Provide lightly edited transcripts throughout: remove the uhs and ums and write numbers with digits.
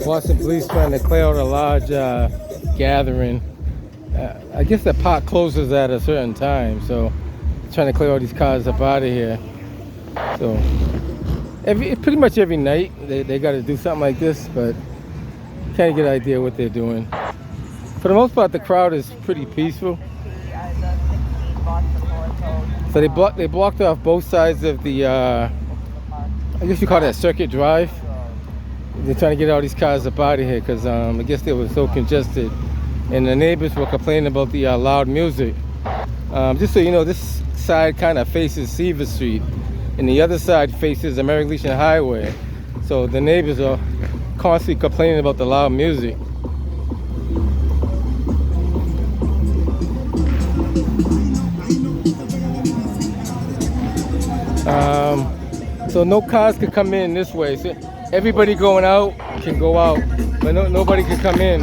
Boston police trying to clear out a large gathering. I guess the park closes at a certain time, so trying to clear all these cars up out of here. So pretty much every night they got to do something like this, but can't get an idea what they're doing. For the most part, the crowd is pretty peaceful. So they blocked off both sides of the I guess you call that Circuit Drive. They're trying to get all these cars up out of here because I guess they were so congested, and the neighbors were complaining about the loud music. Just so you know, this side kind of faces Seaver Street, and the other side faces American Legion Highway. So the neighbors are constantly complaining about the loud music. So no cars could come in this way. So everybody going out can go out, but nobody can come in.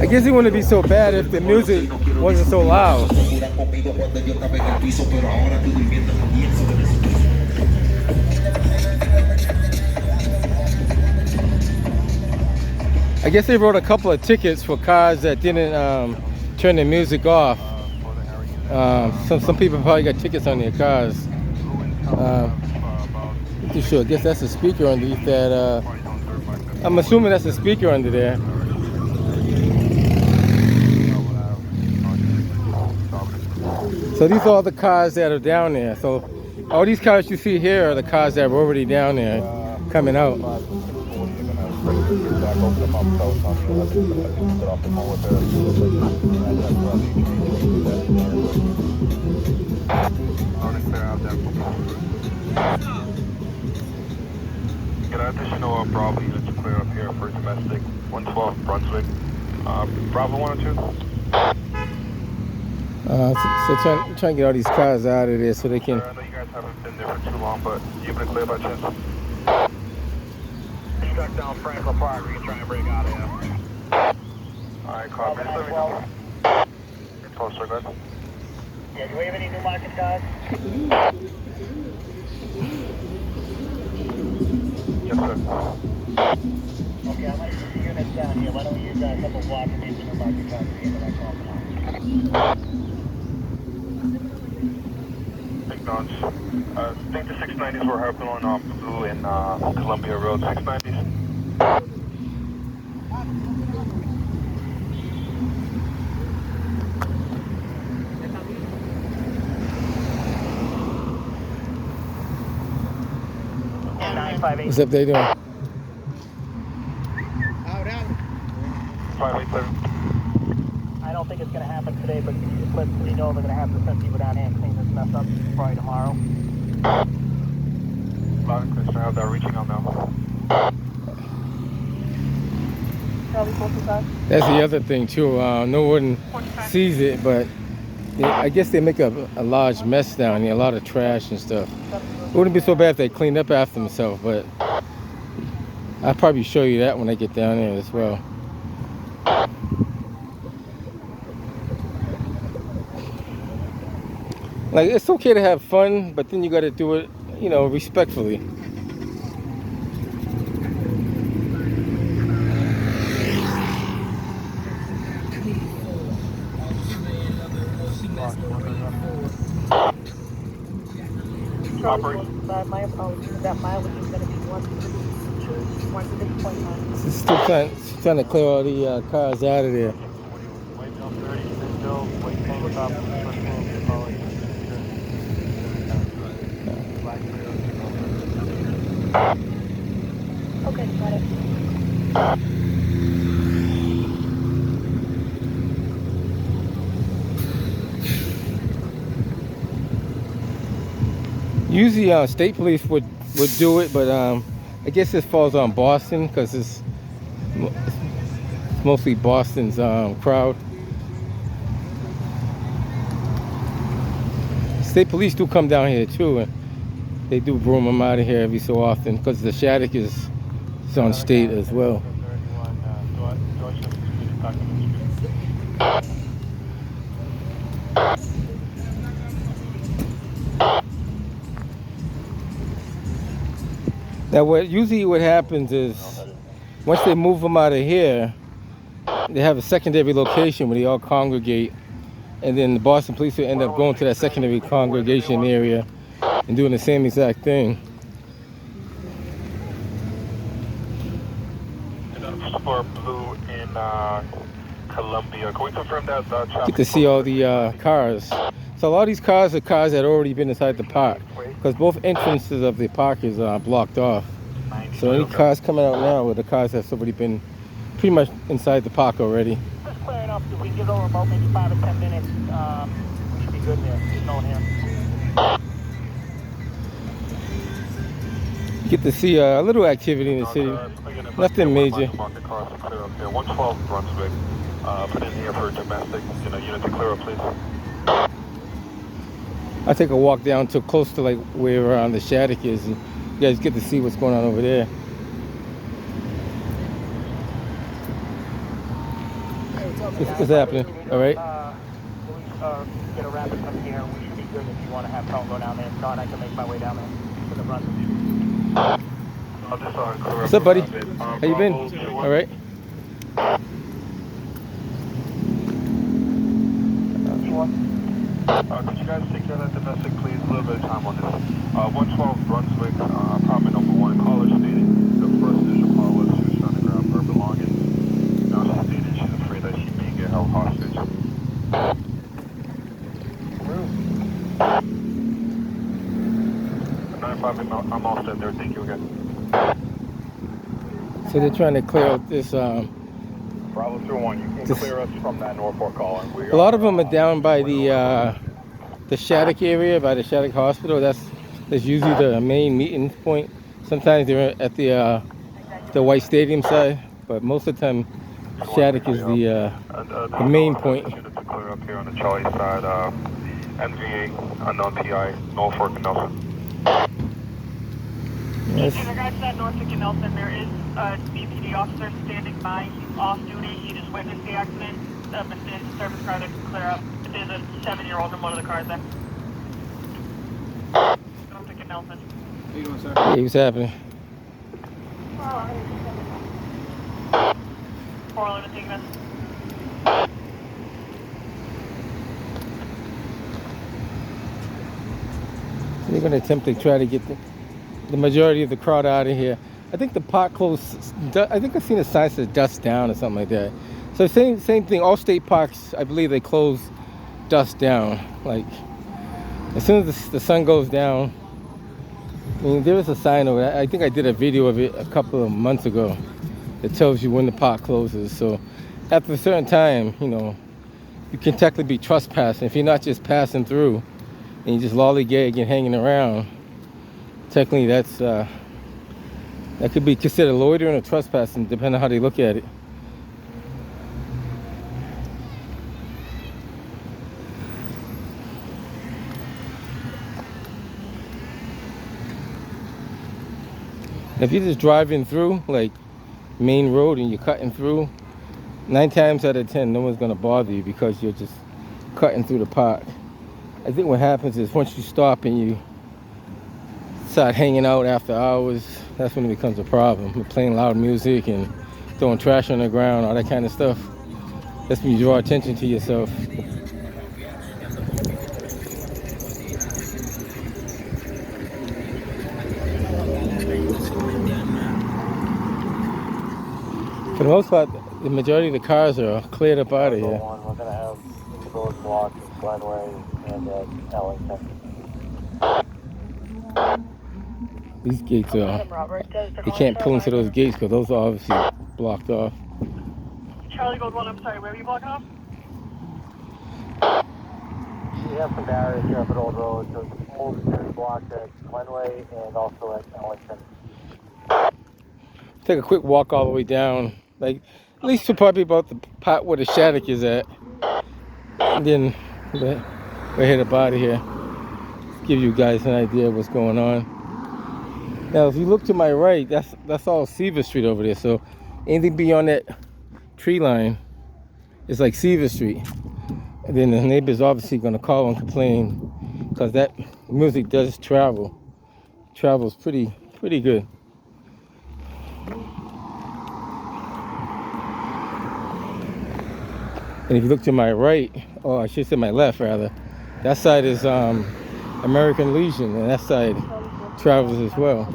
I guess it wouldn't be so bad if the music wasn't so loud. I guess they wrote a couple of tickets for cars that didn't turn the music off. Some people probably got tickets on their cars. Not too sure. I guess that's a speaker underneath that. I'm assuming that's a speaker under there. So these are all the cars that are down there. So all these cars you see here are the cars that were already down there coming out. Get out to Shinoa Bravo units clear up here for domestic 112 Brunswick. Bravo 102. So trying to get all these cars out of there so they can. I know you guys haven't been there for too long, but you been clear by chance? Struck down Franklin Park. We can try and break out of here. Alright, copy. It's close, sir. Good. Yeah, do we have any new market cars? Yes, sir. Okay, I'm going to see units down here. Why don't we use a couple blocks and maybe new market cars to get that call now? Big notes. I think the 690s were happening on Blue in Columbia Road. 690s. What's up they doing? 587. I don't think it's going to happen today, but let me know they're going to have to send people down here and clean this mess up probably tomorrow. Loud and clear, sir. I have that reaching out now. That's the other thing too. No one sees it, but I guess they make a large mess down here, a lot of trash and stuff. It wouldn't be so bad if they cleaned up after themselves, but I'll probably show you that when I get down there as well. Like, it's okay to have fun, but then you got to do it, you know, respectfully. My apologies. That mileage is going to be 1.9. Still trying to clear all the cars out of there. Okay, got it. Usually state police would do it, but I guess this falls on Boston because it's It's mostly Boston's crowd. State police do come down here too, and they do broom them out of here every so often because the Shattuck is on state as well. Now, what happens is once they move them out of here, they have a secondary location where they all congregate, and then the Boston police will end up going to that secondary congregation area and doing the same exact thing. For blue in Columbia. Can we confirm that? Get to see all the cars. So a lot of these cars are cars that already been inside the park because both entrances of the park is blocked off. So any cars coming out now are the cars that's already been pretty much inside the park already. Just clearing up. If we can get over about maybe 5 or 10 minutes, we should be good there. There's no one here. You get to see a little activity in the city. Nothing major. 112 Brunswick. Put in here for domestic. Unit to clear up, please. I take a walk down to close to like where the Shattuck is, and you guys get to see what's going on over there. What's happening? All right. Get a rapid from here. We should be good if you want to have phone go down there. If not, I can make my way down there to the front. What's up, buddy? How you been? All right. Could you guys take care of that domestic, please? A little bit of time on this. 112 Brunswick, apartment number 1, caller stated the first initial call was she was trying to grab her belongings. Now she stated she's afraid that she may get held hostage. 9-5, I'm all set there. Thank you again. So they're trying to clear out this. Bravo 2-1, you can clear us from that Norfolk caller. A lot of them are down by the Shattuck area, by the Shattuck Hospital. That's usually the main meeting point. Sometimes they're at the White Stadium side, but most of the time Shattuck is the main point. To clear up here on the Charlie side, NVA, unknown PI, Norfolk, Nelson. Yes. In regards to that Norfolk and Nelson, there is a BPD officer standing by. He's off duty. He just witnessed the accident. If it's a service car that can clear up. There's a 7-year-old in one of the cars there. Norfolk and Nelson. How you doing, sir? Hey, what's happening? 411 taking us. They're going to attempt to try to get the majority of the crowd out of here. I think the park closed. I think I've seen a sign that says dusk down or something like that. So same thing. All state parks, I believe they close dusk down. Like as soon as the sun goes down. I mean, there is a sign over it. I think I did a video of it a couple of months ago that tells you when the park closes. So after a certain time, you can technically be trespassing if you're not just passing through and you just lollygag and hanging around. Technically, that could be considered loitering or trespassing, depending on how they look at it. If you're just driving through, like main road, and you're cutting through, 9 times out of 10, no one's gonna bother you because you're just cutting through the park. I think what happens is once you stop and you start hanging out after hours, that's when it becomes a problem. You're playing loud music and throwing trash on the ground, all that kind of stuff. That's when you draw attention to yourself. For the most part, the majority of the cars are cleared up out of here. We're going to have road blocks at Glenway and at Ellington. These gates are, you can't pull into those gates because those are obviously blocked off. Charlie Gold 1, I'm sorry, where were you blocking off? We have some barriers here up at Old Road, so there's blocks at Glenway and also at Ellington. Take a quick walk all the way down. Like least to probably about the part where the Shattuck is at. And then we'll hit the body here. Give you guys an idea of what's going on. Now, if you look to my right, that's all Seaver Street over there. So anything beyond that tree line is like Seaver Street. And then the neighbor's obviously going to call and complain because that music does travel. Travels pretty good. And if you look to my right, or I should say my left rather, that side is American Legion, and that side travels as well.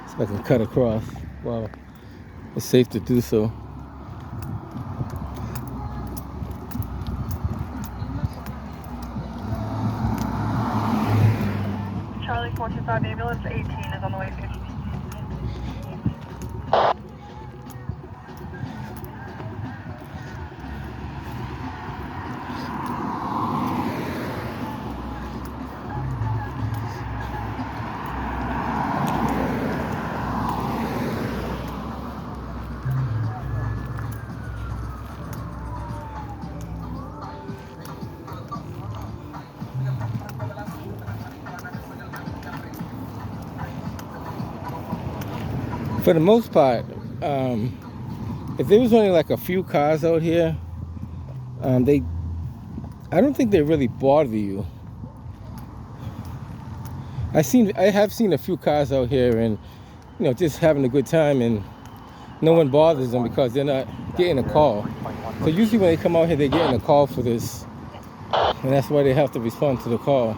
So I can cut across. Well, it's safe to do so. Charlie 425 ambulance 18 is on the way to you. For the most part, if there was only like a few cars out here, I don't think they really bother you. I have seen a few cars out here, and just having a good time, and no one bothers them because they're not getting a call. So usually when they come out here, they're getting a call for this, and that's why they have to respond to the call.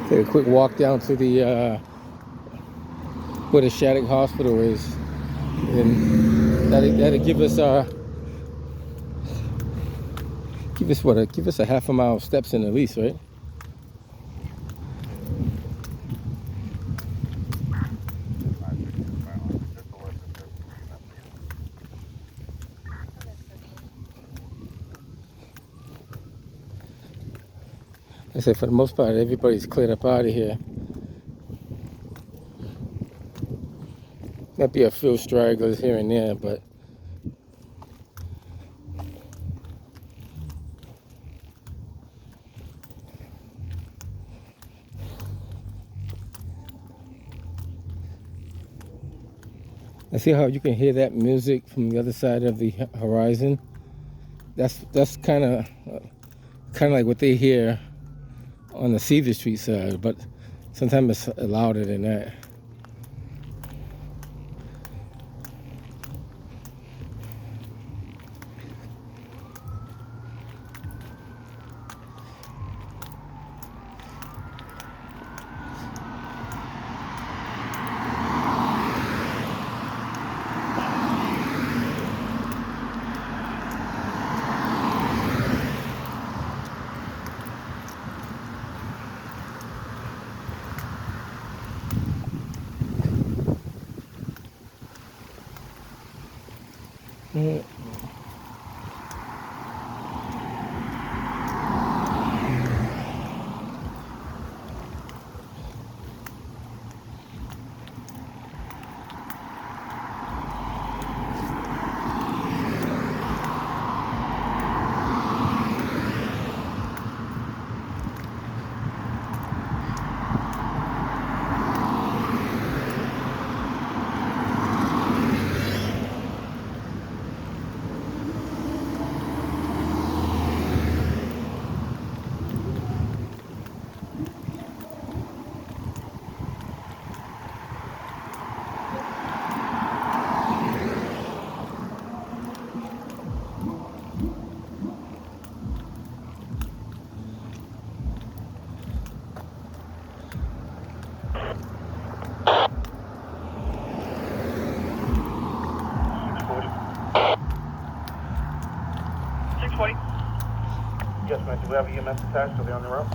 Take a quick walk down to the where the Shattuck Hospital is, and that'll give us a half a mile of steps in at least, right? I said for the most part, everybody's cleared up out of here. Might be a few stragglers here and there, but I see how you can hear that music from the other side of the horizon. That's kind of like what they hear on the Seaver Street side, but sometimes it's louder than that. Mm. we have EMS attached? Are they on the route?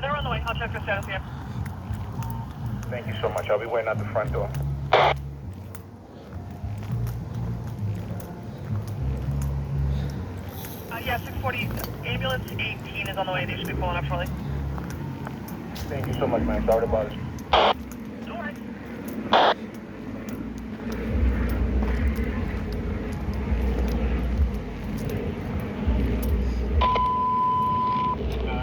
They're on the way. I'll check the status here. Thank you so much. I'll be waiting at the front door. Yeah, 640. Ambulance 18 is on the way. They should be pulling up shortly. Thank you so much, man. Sorry about it. No worries.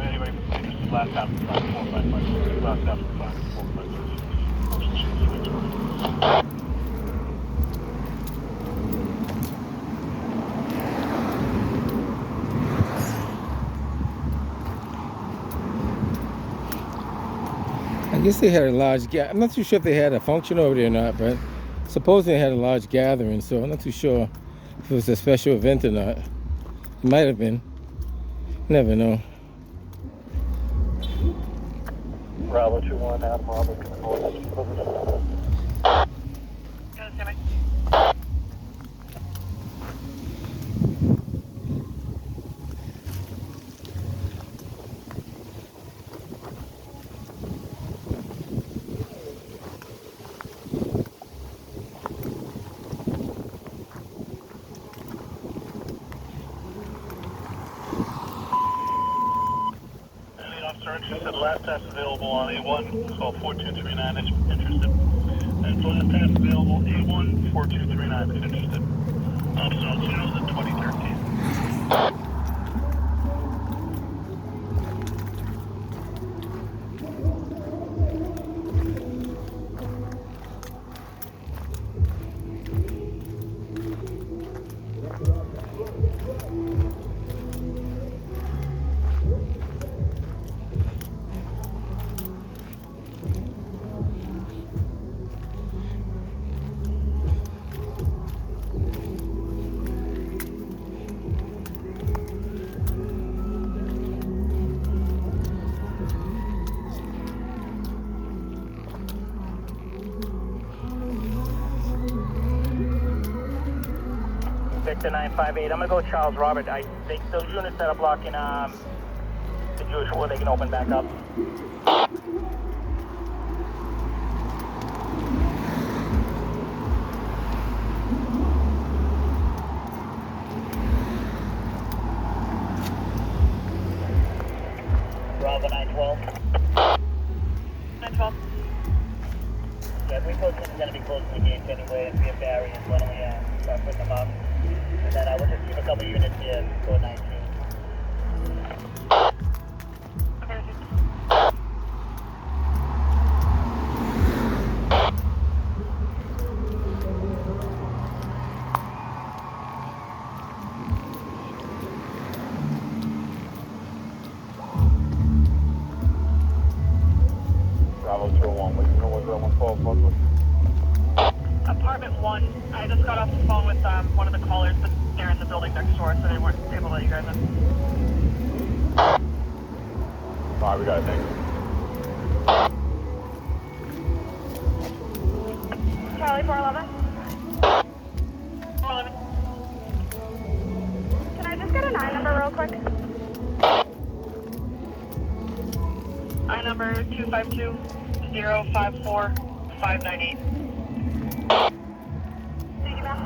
Anyway, this is last half of the 455. Last half of the 456. I guess they had a large I'm not too sure if they had a function over there or not, but supposedly they had a large gathering, so I'm not too sure if it was a special event or not. It might have been. Never know. Bravo 21, Adam Robert. Got it, Sammy. She said last test available on A1, call 4239 if interested. And last test available A1 4239 if interested. Also, sales in 2013. Victor 958. I'm gonna go Charles Robert. I think those units that are blocking the Jewish War, they can open back up. Bravo 912. 912. Yeah, Rico's gonna be closing the gates anyway, and we have barriers. Why don't we start putting them up? And then we'll just keep a couple units here, go 19. Bravo 201, what do you know what 112 Buckley? Apartment 1. I just got off the phone with one of the callers, but they're in the building next door, so they weren't able to let you guys in. Alright, we got it, thanks. Charlie 411. 411. Can I just get a 9 number real quick? I number 252-054-598. Thank you, ma'am.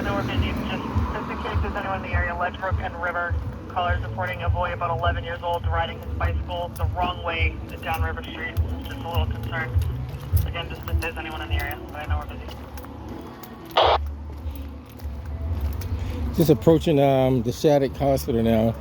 know we're busy. Just in case there's anyone in the area, Ledgebrook and River callers reporting a boy about 11 years old riding his bicycle the wrong way down River Street. Just a little concerned. Again, just if there's anyone in the area, but I know we're busy. Just approaching the Shattuck Hospital now.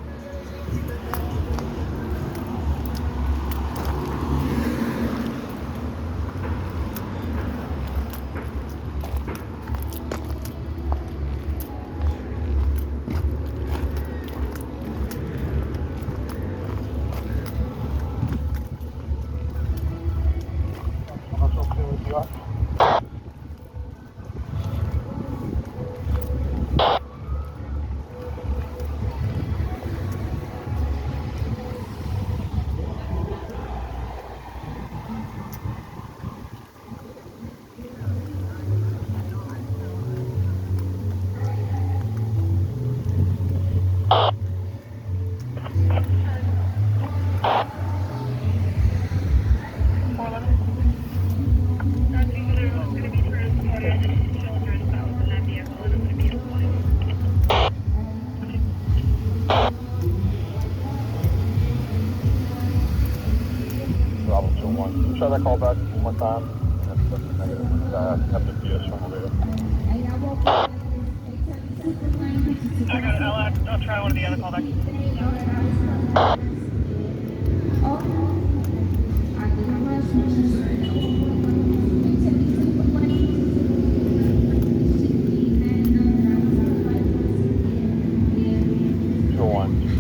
That's okay with you? Bravo 2-1. Try that call back one more time. That's a negative. Have the PS from later. I got it. I'll try one of the other callbacks.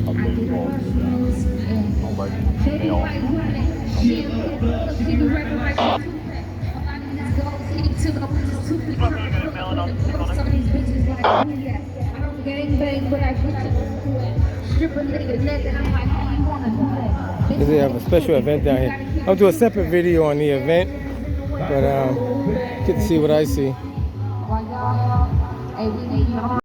Update call. I'll like mail. They have a special event down here. I'll do a separate video on the event, but get to see what I see.